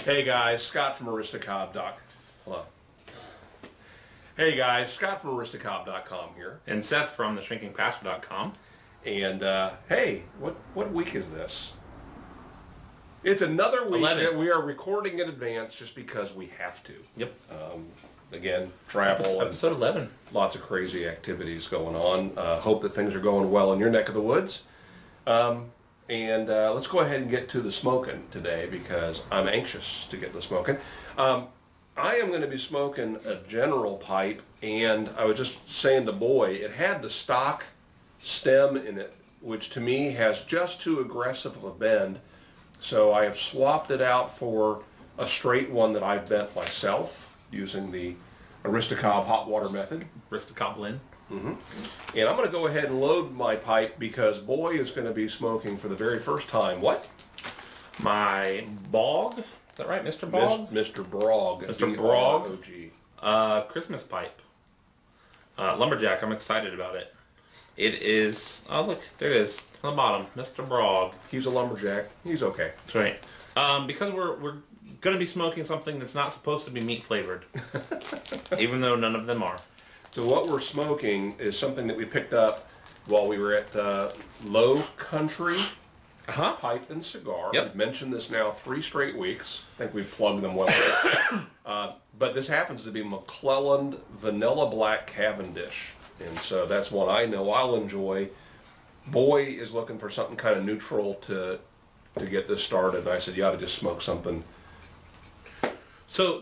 Hey guys, Scott from Hey guys, Scott from Aristocob.com here. And Seth from theshrinkingpastor.com. And hey, what week is this? It's another week 11. that we are recording in advance just because we have to. Yep. Again, travel. Episode 11. Lots of crazy activities going on. Hope that things are going well in your neck of the woods. And let's go ahead and get to the smoking today because I'm anxious to get the smoking. I am going to be smoking a General pipe, and I was just saying to Boy, it had the stock stem in it, which to me has just too aggressive of a bend. So I have swapped it out for a straight one that I've bent myself using the Aristocob hot water method. Aristocob blend. Mm-hmm. And I'm going to go ahead and load my pipe because Boy is going to be smoking for the very first time. What? My Bog. Is that right, Mr. Bog? Mr. Brog. Mr. Brog. B-R-O-G. Christmas pipe. Lumberjack. I'm excited about it. It is. Oh, look. There it is. On the bottom. Mr. Brog. He's a lumberjack. He's okay. That's right. Because we're going to be smoking something that's not supposed to be meat flavored. Even though none of them are. So what we're smoking is something that we picked up while we were at Low Country Pipe and Cigar. Yep. We've mentioned this now 3 straight weeks. I think we've plugged them well. But this happens to be McClelland's Vanilla Black Cavendish. And so that's one I know I'll enjoy. Boy is looking for something kind of neutral to get this started. And I said, you ought to just smoke something. So,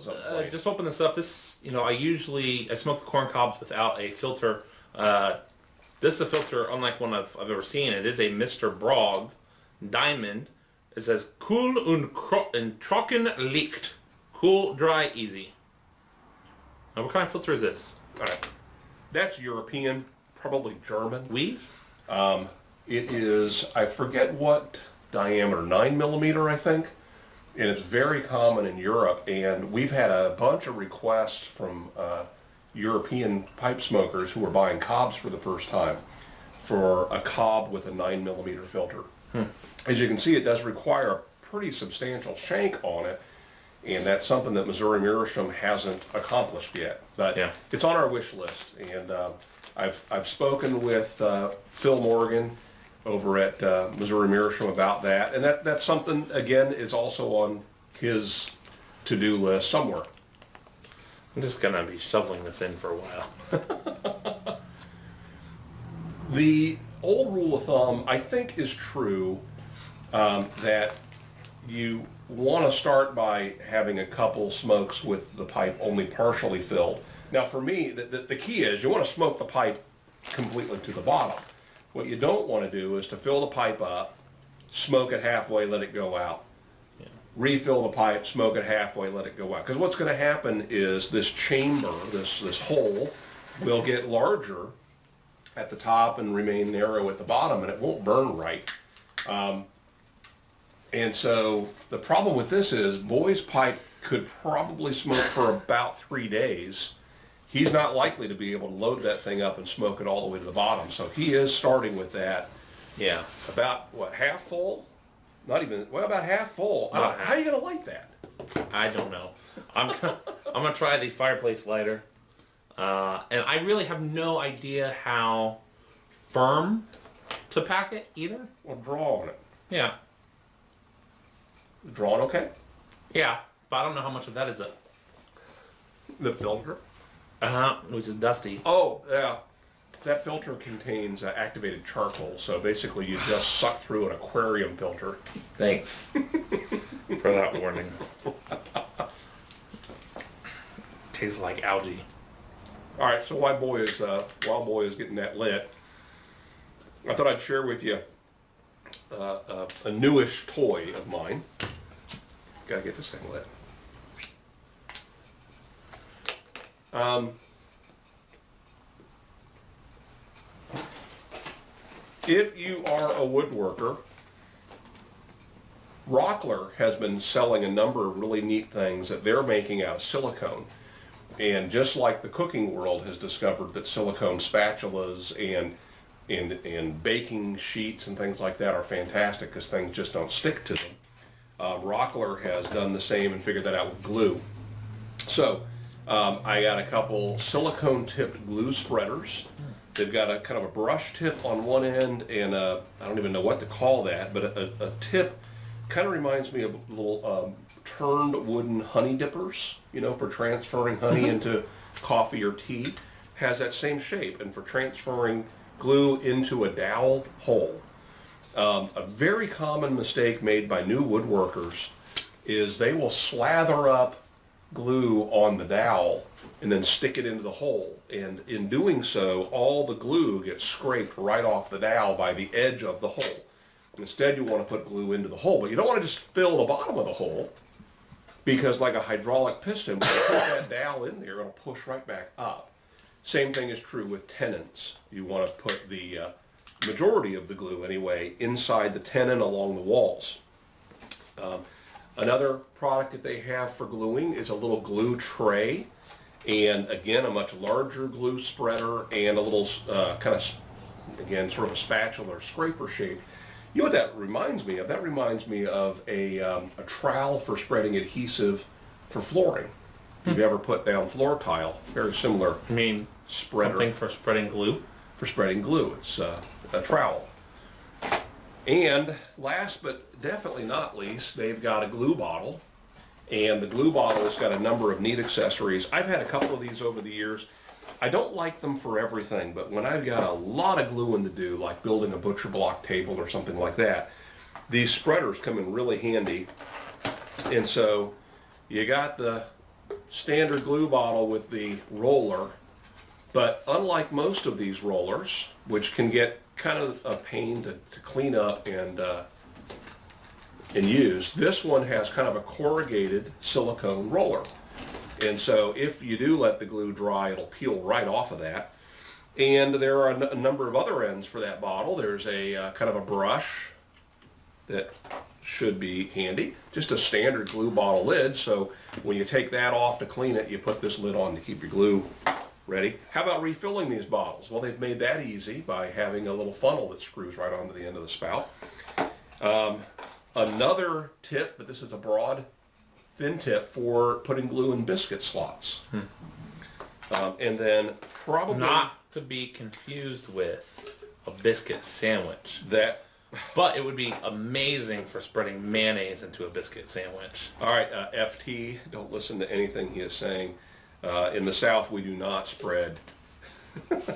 just open this up. This, I smoke the corn cobs without a filter. This is a filter unlike one I've ever seen. It is a Mr. Brog Diamond. It says, Cool und trocken liegt. Cool, dry, easy. Now, what kind of filter is this? All right. That's European, probably German. We? It is, I forget what diameter, 9mm, I think. And it's very common in Europe, and we've had a bunch of requests from European pipe smokers who are buying cobs for the first time for a cob with a 9mm filter. As you can see, it does require a pretty substantial shank on it, and that's something that Missouri Meerschaum hasn't accomplished yet. But yeah, it's on our wish list, and I've spoken with Phil Morgan over at Missouri Meerschaum about that, and that's something, again, is also on his to-do list somewhere. I'm just going to be shoveling this in for a while. The old rule of thumb, I think, is true, that you want to start by having a couple smokes with the pipe only partially filled. Now, for me, the key is you want to smoke the pipe completely to the bottom. What you don't want to do is to fill the pipe up, smoke it halfway, let it go out. Yeah. Refill the pipe, smoke it halfway, let it go out. Because what's going to happen is this chamber, this hole, will get larger at the top and remain narrow at the bottom, and it won't burn right. And so the problem with this is Boy's pipe could probably smoke for about 3 days. He's not likely to be able to load that thing up and smoke it all the way to the bottom. So he is starting with that. Yeah. About, what, half full? Not even, well, about half full. How are you going to light that? I don't know. I'm gonna try the fireplace lighter. And I really have no idea how firm to pack it either. Well, draw on it. Yeah. Drawn okay? Yeah, but I don't know how much of that is the filter. Which is dusty. Oh, yeah. That filter contains activated charcoal, so basically you just suck through an aquarium filter. Thanks for that warning. Tastes like algae. All right, so while Boy is getting that lit, I thought I'd share with you a newish toy of mine. Gotta get this thing lit. If you are a woodworker, Rockler has been selling a number of really neat things that they're making out of silicone. And just like the cooking world has discovered that silicone spatulas and baking sheets and things like that are fantastic because things just don't stick to them, Rockler has done the same and figured that out with glue. So I got a couple silicone tipped glue spreaders. They've got a kind of a brush tip on one end and I don't even know what to call that, but a tip kind of reminds me of little turned wooden honey dippers, you know, for transferring honey into coffee or tea. Has that same shape, and for transferring glue into a dowel hole. A very common mistake made by new woodworkers is they will slather up glue on the dowel and then stick it into the hole, and in doing so all the glue gets scraped right off the dowel by the edge of the hole. Instead you want to put glue into the hole, but you don't want to just fill the bottom of the hole, because like a hydraulic piston, when you put that dowel in there, it'll push right back up. Same thing is true with tenons. You want to put the majority of the glue anyway inside the tenon along the walls. Another product that they have for gluing is a little glue tray, and again a much larger glue spreader and a little kind of, again, sort of a spatula or scraper shape. You know what that reminds me of? That reminds me of a trowel for spreading adhesive for flooring. If you've ever put down floor tile, very similar. I mean, spreader. Something for spreading glue? For spreading glue. It's a trowel. And last but definitely not least, they've got a glue bottle. And the glue bottle has got a number of neat accessories. I've had a couple of these over the years. I don't like them for everything, but when I've got a lot of gluing to do, like building a butcher block table or something like that, these spreaders come in really handy. And so you got the standard glue bottle with the roller, but unlike most of these rollers, which can get kind of a pain to clean up and use, this one has kind of a corrugated silicone roller. And so if you do let the glue dry, it'll peel right off of that. And there are a number of other ends for that bottle. There's a kind of a brush that should be handy. Just a standard glue bottle lid, so when you take that off to clean it, you put this lid on to keep your glue ready. How about refilling these bottles? Well, they've made that easy by having a little funnel that screws right onto the end of the spout. Another tip, but this is a broad, thin tip for putting glue in biscuit slots. And then probably... Not to be confused with a biscuit sandwich. That... But it would be amazing for spreading mayonnaise into a biscuit sandwich. All right, FT, don't listen to anything he is saying. In the South, we do not spread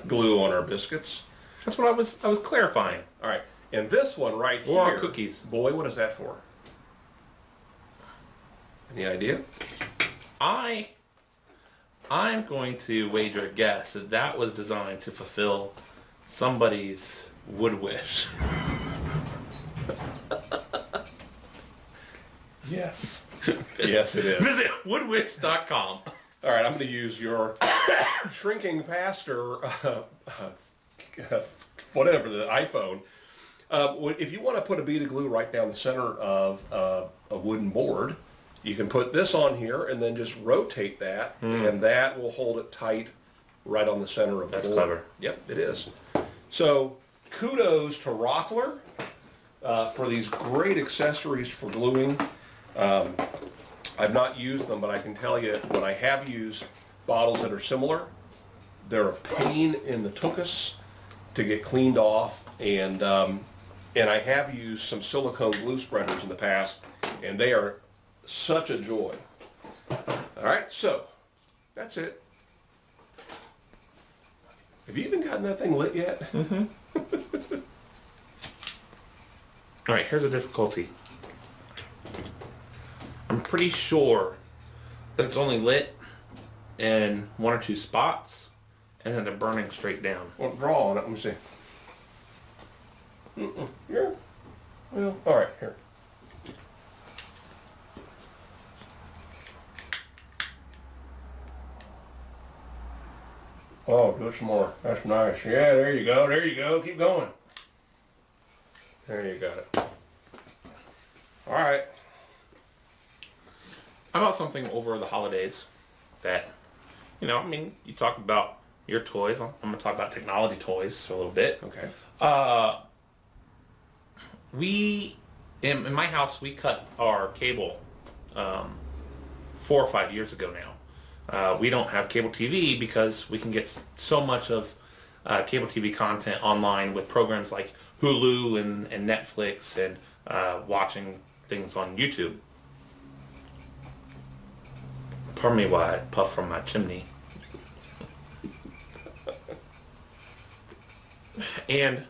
glue on our biscuits. That's what I was clarifying. All right, and this one right here... Or our cookies. Boy, what is that for? Any idea? I'm going to wager a guess that that was designed to fulfill somebody's wood wish. Yes. Yes, it is. Visit woodwish.com. All right, I'm going to use your shrinking pastor, whatever, the iPhone. If you want to put a bead of glue right down the center of a wooden board, you can put this on here and then just rotate that, and that will hold it tight right on the center of the board. That's clever. Yep, it is. So kudos to Rockler for these great accessories for gluing. I've not used them, but I can tell you when I have used bottles that are similar, they're a pain in the tuchus to get cleaned off, and I have used some silicone glue spreaders in the past, and they are such a joy. All right, so that's it. Have you even gotten that thing lit yet? Mm-hmm. All right, here's a difficulty. I'm pretty sure that it's only lit in one or two spots, and then they're burning straight down. Well, draw on it. Let me see. Here. Well, all right, here. Oh, do some more. That's nice. Yeah, there you go. There you go. Keep going. There you got it. All right. How about something over the holidays that, you know, I mean, you talk about your toys. I'm going to talk about technology toys for a little bit. Okay. We in my house, we cut our cable 4 or 5 years ago now. We don't have cable TV because we can get so much of cable TV content online with programs like Hulu and Netflix and watching things on YouTube. Pardon me while I puff from my chimney. And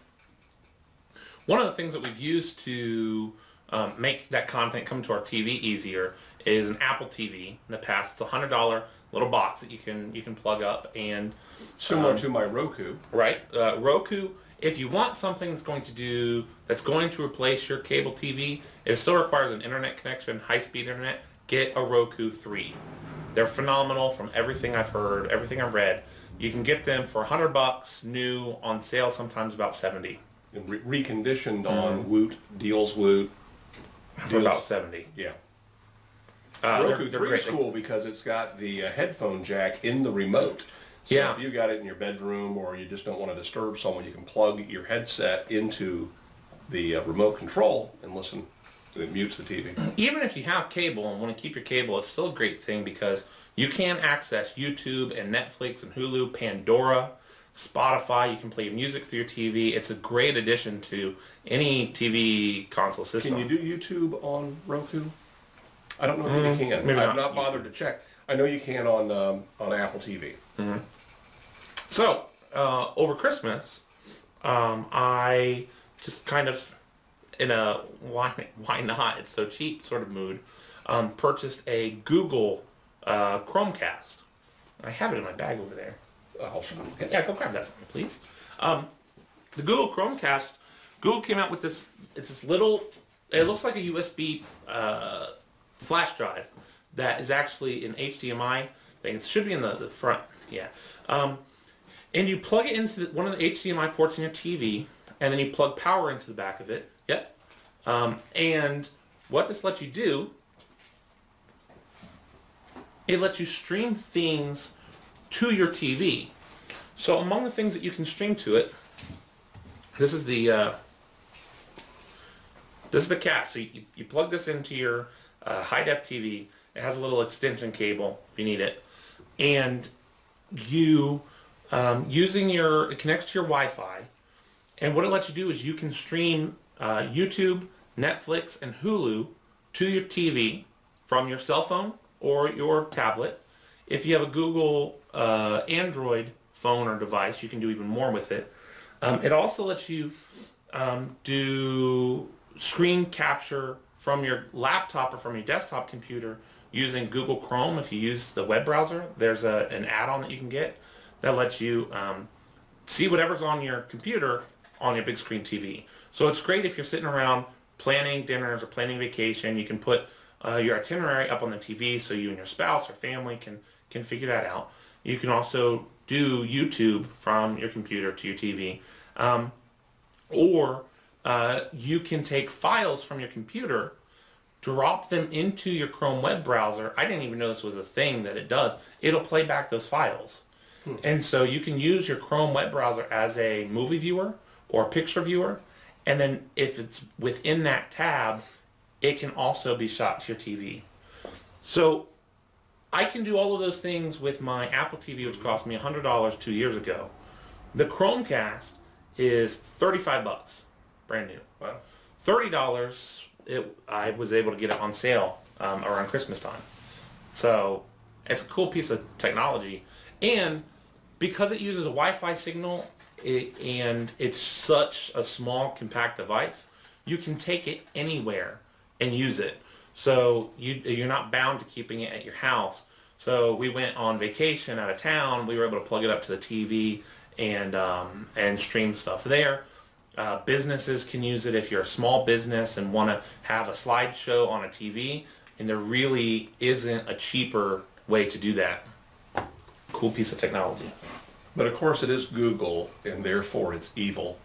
one of the things that we've used to make that content come to our TV easier is an Apple TV. In the past, it's a $100 little box that you can plug up, and similar to my Roku. Right, Roku. If you want something that's going to replace your cable TV, it still requires an internet connection, high-speed internet. Get a Roku 3. They're phenomenal from everything I've heard, everything I've read. You can get them for $100 new, on sale sometimes about $70. And reconditioned on Woot, Deals Woot. For about $70. Yeah. Roku they're 3 great. is cool because it's got the headphone jack in the remote. So Yeah. if you got it in your bedroom or you just don't want to disturb someone, you can plug your headset into the remote control and listen. It mutes the TV. Even if you have cable and want to keep your cable, it's still a great thing because you can access YouTube and Netflix and Hulu, Pandora, Spotify. You can play music through your TV. It's a great addition to any TV console system. Can you do YouTube on Roku? I don't know if you can. Maybe I've not not bothered to check. I know you can on Apple TV. So, over Christmas, I just kind of, in a why not, it's so cheap sort of mood, purchased a Google Chromecast. I have it in my bag over there. I'll show you. Yeah, go grab that for me, please. The Google Chromecast, Google came out with this, it's this little, it looks like a USB flash drive that is actually an HDMI thing. It should be in the front, yeah. And you plug it into one of the HDMI ports in your TV, and then you plug power into the back of it. Yep. And what this lets you do, it lets you stream things to your TV. So among the things that you can stream to it, this is the cast. So you plug this into your high def TV. It has a little extension cable if you need it, and you it connects to your Wi-Fi. And what it lets you do is you can stream YouTube, Netflix, and Hulu to your TV from your cell phone or your tablet. If you have a Google Android phone or device, you can do even more with it. It also lets you do screen capture from your laptop or from your desktop computer using Google Chrome. If you use the web browser, there's an add-on that you can get that lets you see whatever's on your computer on your big screen TV. So it's great if you're sitting around planning dinners or planning vacation. You can put your itinerary up on the TV so you and your spouse or family can figure that out. You can also do YouTube from your computer to your TV. Or you can take files from your computer, drop them into your Chrome web browser. I didn't even know this was a thing that it does. It'll play back those files. And so you can use your Chrome web browser as a movie viewer or picture viewer. And then if it's within that tab, it can also be shot to your TV. So I can do all of those things with my Apple TV, which cost me $100 2 years ago. The Chromecast is $35, brand new. Wow. $30, I was able to get it on sale around Christmas time. So it's a cool piece of technology. And because it uses a Wi-Fi signal and it's such a small, compact device, you can take it anywhere and use it. So you're not bound to keeping it at your house. So we went on vacation out of town. We were able to plug it up to the TV and stream stuff there. Businesses can use it if you're a small business and want to have a slideshow on a TV, and there really isn't a cheaper way to do that. Cool piece of technology. But of course it is Google, and therefore it's evil.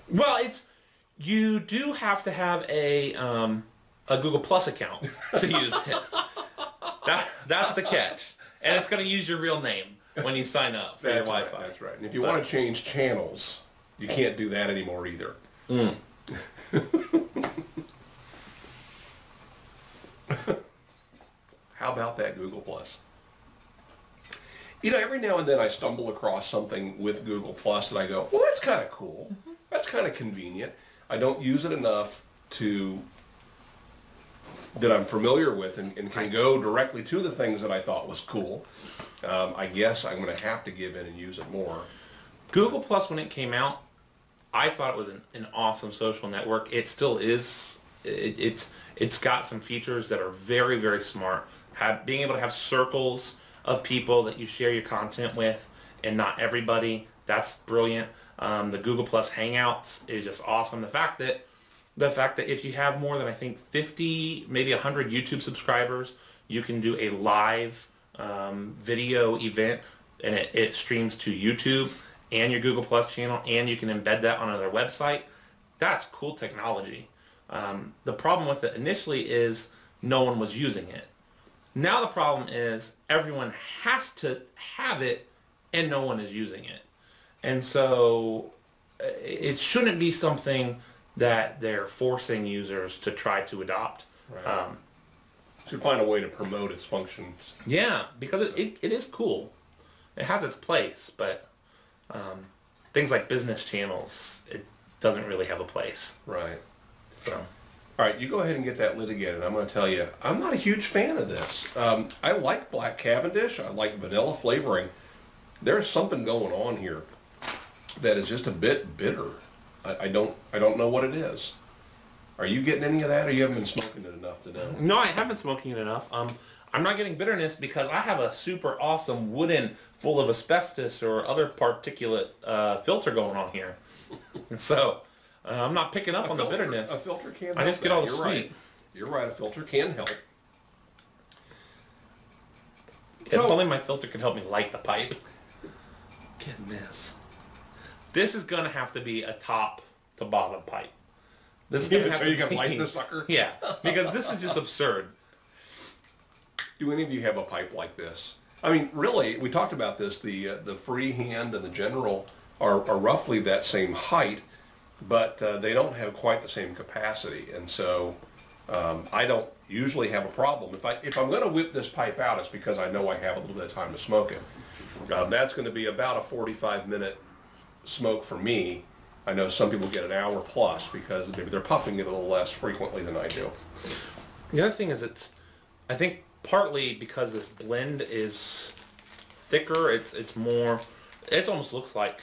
Well, you do have to have a Google Plus account to use it. That's the catch. And it's going to use your real name when you sign up for your Wi-Fi. Right, that's right. And if you want to change channels, you can't do that anymore either. ridiculous. Every now and then I stumble across something with Google Plus that I go, well, that's kind of cool. That's kind of convenient. I don't use it enough that I'm familiar with and can go directly to the things that I thought was cool. I guess I'm going to have to give in and use it more. Google Plus, when it came out, I thought it was an awesome social network. It still is. It's got some features that are very, very smart. Being able to have circles of people that you share your content with, and not everybody, that's brilliant. The Google Plus Hangouts is just awesome. The fact that if you have more than, I think, 50, maybe 100 YouTube subscribers, you can do a live video event, and it streams to YouTube and your Google Plus channel, and you can embed that on another website. That's cool technology. The problem with it initially is no one was using it. Now the problem is everyone has to have it, and no one is using it. And so it shouldn't be something that they're forcing users to try to adopt. Right. Should find a way to promote its functions. Yeah, because it is cool. It has its place, but things like business channels, it doesn't really have a place. Right. So, all right, you go ahead and get that lit again, and I'm going to tell you, I'm not a huge fan of this. I like black Cavendish. I like vanilla flavoring. There's something going on here that is just a bit bitter. I don't know what it is. Are you getting any of that, or you haven't been smoking it enough to know? No, I haven't been smoking it enough. I'm not getting bitterness because I have a super awesome wooden full of asbestos or other particulate filter going on here. So I'm not picking up on the bitterness. A filter can help. I just get all the You're sweet. Right. You're right, a filter can help. If only my filter could help me light the pipe. Goodness. This is going to have to be a top to bottom pipe. This is gonna have so to you can be, light the sucker? Yeah, because this is just absurd. Do any of you have a pipe like this? I mean, really, we talked about this. The freehand and the general are roughly that same height, but they don't have quite the same capacity. And so I don't usually have a problem. If I'm going to whip this pipe out, it's because I know I have a little bit of time to smoke it. That's going to be about a 45-minute smoke for me. I know some people get an hour plus because maybe they're puffing it a little less frequently than I do. The other thing is I think partly because this blend is thicker, it's more, it almost looks like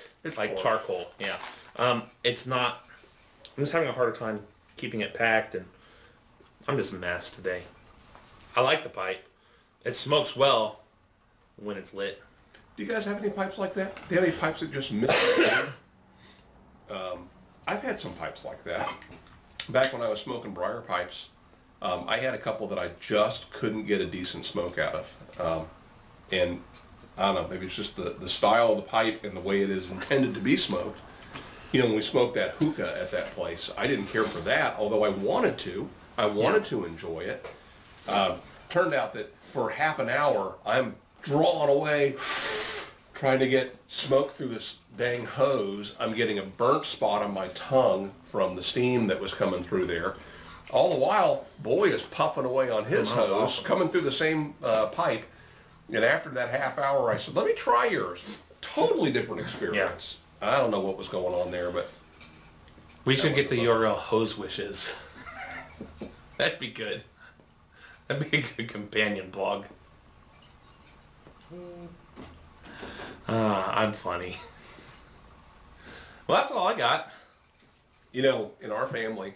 charcoal. Yeah. It's not, I'm just having a harder time keeping it packed, and I'm just a mess today. I like the pipe. It smokes well when it's lit. Do you guys have any pipes like that? Do you have any pipes that just miss the wave? I've had some pipes like that. Back when I was smoking briar pipes, I had a couple that I just couldn't get a decent smoke out of. And I don't know, maybe it's just the style of the pipe and the way it is intended to be smoked. You know, when we smoked that hookah at that place, I didn't care for that, although I wanted to. I wanted to enjoy it. Turned out that for half an hour, I'm drawing away, trying to get smoke through this dang hose. I'm getting a burnt spot on my tongue from the steam that was coming through there. All the while, Boy is puffing away on his hose, coming through the same pipe. And after that half hour, I said, let me try yours. Totally different experience. Yeah. I don't know what was going on there, but... We should get the URL Hose Wishes. That'd be good. That'd be a good companion blog. I'm funny. Well, that's all I got. You know, in our family,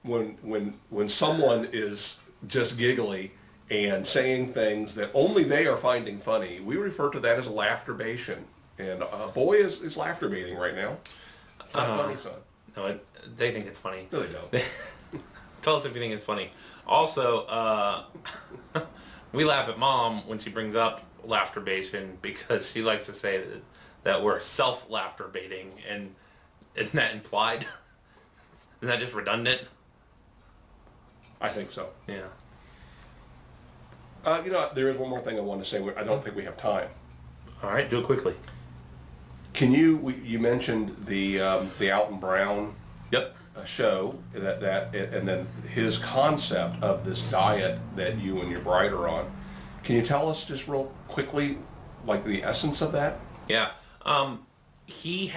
when someone is just giggly and saying things that only they are finding funny, we refer to that as Laughterbation. And Boy is Laughterbaiting right now. It's not funny, son. No, they think it's funny. No, they don't. Tell us if you think it's funny. Also, we laugh at Mom when she brings up Laughterbation because she likes to say that we're self-laughter-baiting, and isn't that implied? Isn't that just redundant? I think so. Yeah. You know, there is one more thing I want to say. I don't think we have time. All right, do it quickly. Can you mentioned the Alton Brown show and then his concept of this diet that you and your bride are on. Can you tell us just real quickly, like the essence of that? Yeah. He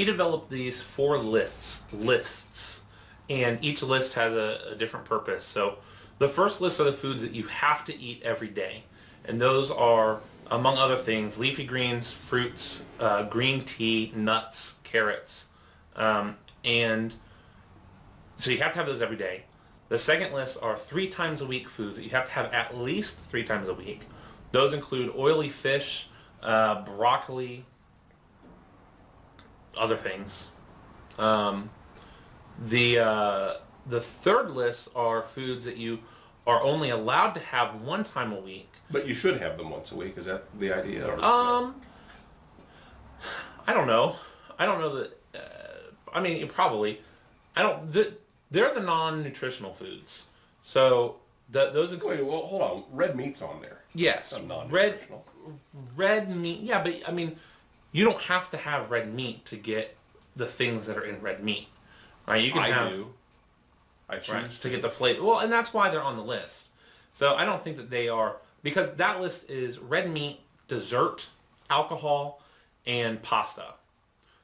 developed these 4 lists, and each list has a different purpose. So the first list are the foods that you have to eat every day, and those are, among other things, leafy greens, fruits, green tea, nuts, carrots, and so you have to have those every day. The second list are 3 times a week foods that you have to have at least 3 times a week. Those include oily fish, broccoli, other things. The third list are foods that you are only allowed to have 1 time a week. But you should have them once a week. Is that the idea? Or I don't know. I don't know that. I mean, you probably. I don't. They're the non-nutritional foods. So those include. Wait, well, hold on. Red meat's on there. Yes. Non-nutritional. Red meat. Yeah, but I mean, you don't have to have red meat to get the things that are in red meat. Right? You can I choose to get the flavor. Well, and that's why they're on the list. So I don't think that they are, because that list is red meat, dessert, alcohol, and pasta.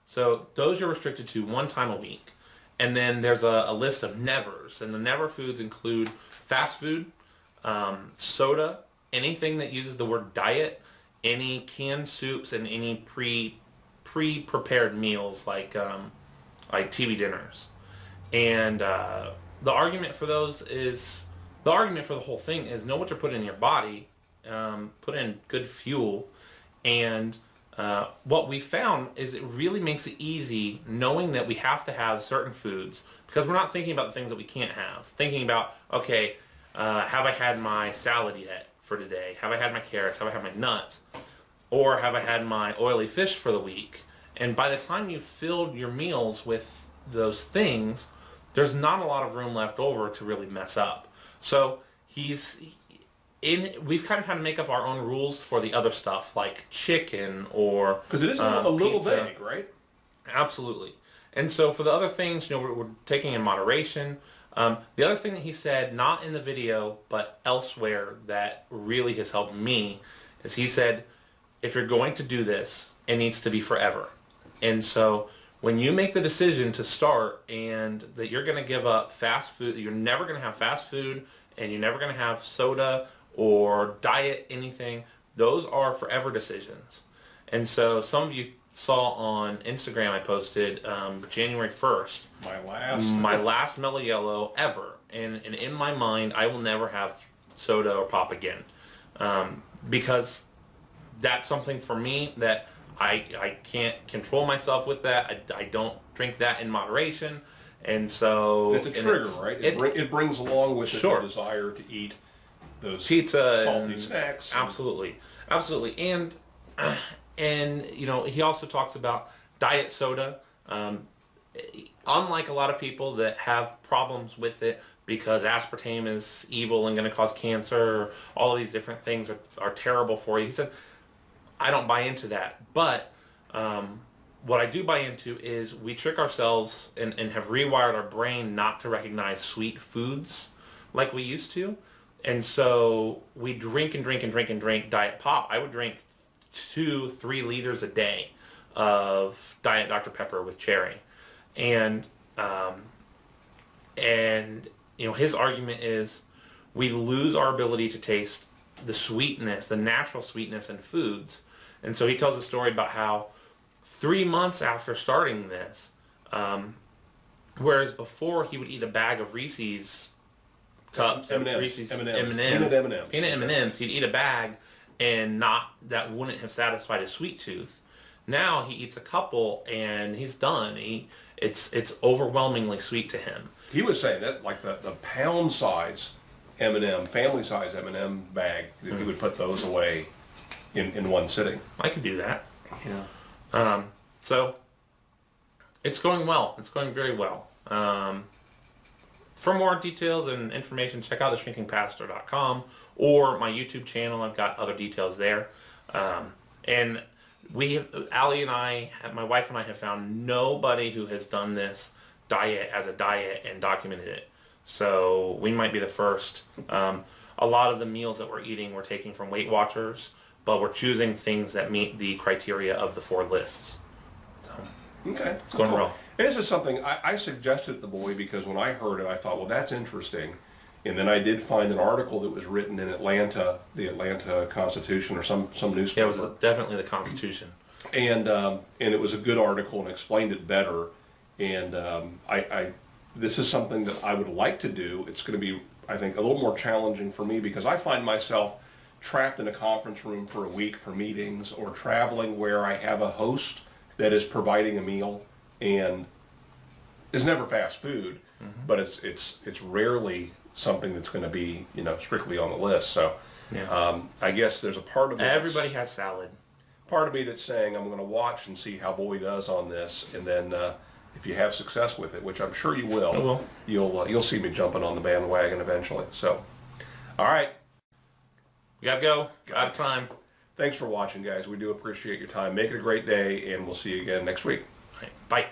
So those are restricted to 1 time a week. And then there's a list of nevers, and the never foods include fast food, soda, anything that uses the word diet, any canned soups, and any pre-prepared meals like TV dinners. And the argument for those is, the argument for the whole thing is know what you're putting in your body, put in good fuel, and what we found is it really makes it easy knowing that we have to have certain foods, because we're not thinking about the things that we can't have. Thinking about, okay, have I had my salad yet for today? Have I had my carrots? Have I had my nuts? Or have I had my oily fish for the week? And by the time you've filled your meals with those things, there's not a lot of room left over to really mess up. So we've kind of had to make up our own rules for the other stuff, like chicken or because it is a little pizza. vague, right? Absolutely. And so for the other things, we're taking in moderation. The other thing that he said, not in the video, but elsewhere, that really has helped me, is he said, if you're going to do this, it needs to be forever. And so when you make the decision to start and that you're going to give up fast food, you're never going to have fast food, and you're never going to have soda or diet anything, those are forever decisions. And so some of you saw on Instagram I posted January 1st. My last Mellow Yellow ever. And in my mind, I will never have soda or pop again. Because that's something for me that I can't control myself with that. I don't drink that in moderation. And so... It's a trigger, right? It brings along with it the desire to eat those pizza, salty snacks. Absolutely. And he also talks about diet soda. Unlike a lot of people that have problems with it because aspartame is evil and going to cause cancer, or all of these different things are terrible for you. He said, I don't buy into that. But what I do buy into is we trick ourselves and have rewired our brain not to recognize sweet foods like we used to. And so we drink Diet Pop. I would drink 2-3 liters a day of Diet Dr. Pepper with cherry. And his argument is we lose our ability to taste the sweetness, the natural sweetness in foods. And so he tells a story about how 3 months after starting this, whereas before he would eat a bag of Reese's cups, Reese's M&Ms, peanut M&Ms, he'd eat a bag and that wouldn't have satisfied his sweet tooth. Now he eats a couple and he's done. It's overwhelmingly sweet to him. He was saying that like the pound size M&M, family size M&M bag, he would put those away in one sitting. I could do that. Yeah. So it's going well. It's going very well. For more details and information, check out theshrinkingpastor.com or my YouTube channel. I've got other details there. And Allie and I, my wife and I, have found nobody who has done this diet as a diet and documented it. So we might be the first. a lot of the meals that we're eating we're taking from Weight Watchers, but we're choosing things that meet the criteria of the 4 lists. So, okay. It's going well. This is something I suggested to the boy because when I heard it, I thought, well, that's interesting. And then I did find an article that was written in Atlanta, the Atlanta Constitution or some newspaper. Yeah, it was definitely the Constitution. And it was a good article and explained it better. And this is something that I would like to do. It's going to be, I think, a little more challenging for me because I find myself trapped in a conference room for a week for meetings or traveling where I have a host that is providing a meal and it's never fast food, but it's rarely something that's going to be, you know, strictly on the list. So I guess there's a part of me everybody has salad. Part of me that's saying I'm going to watch and see how Bowie does on this, and then if you have success with it, which I'm sure you will, I will. You'll see me jumping on the bandwagon eventually. So, all right, we gotta go. Out of time. Thanks for watching, guys. We do appreciate your time. Make it a great day, and we'll see you again next week. All right, bye.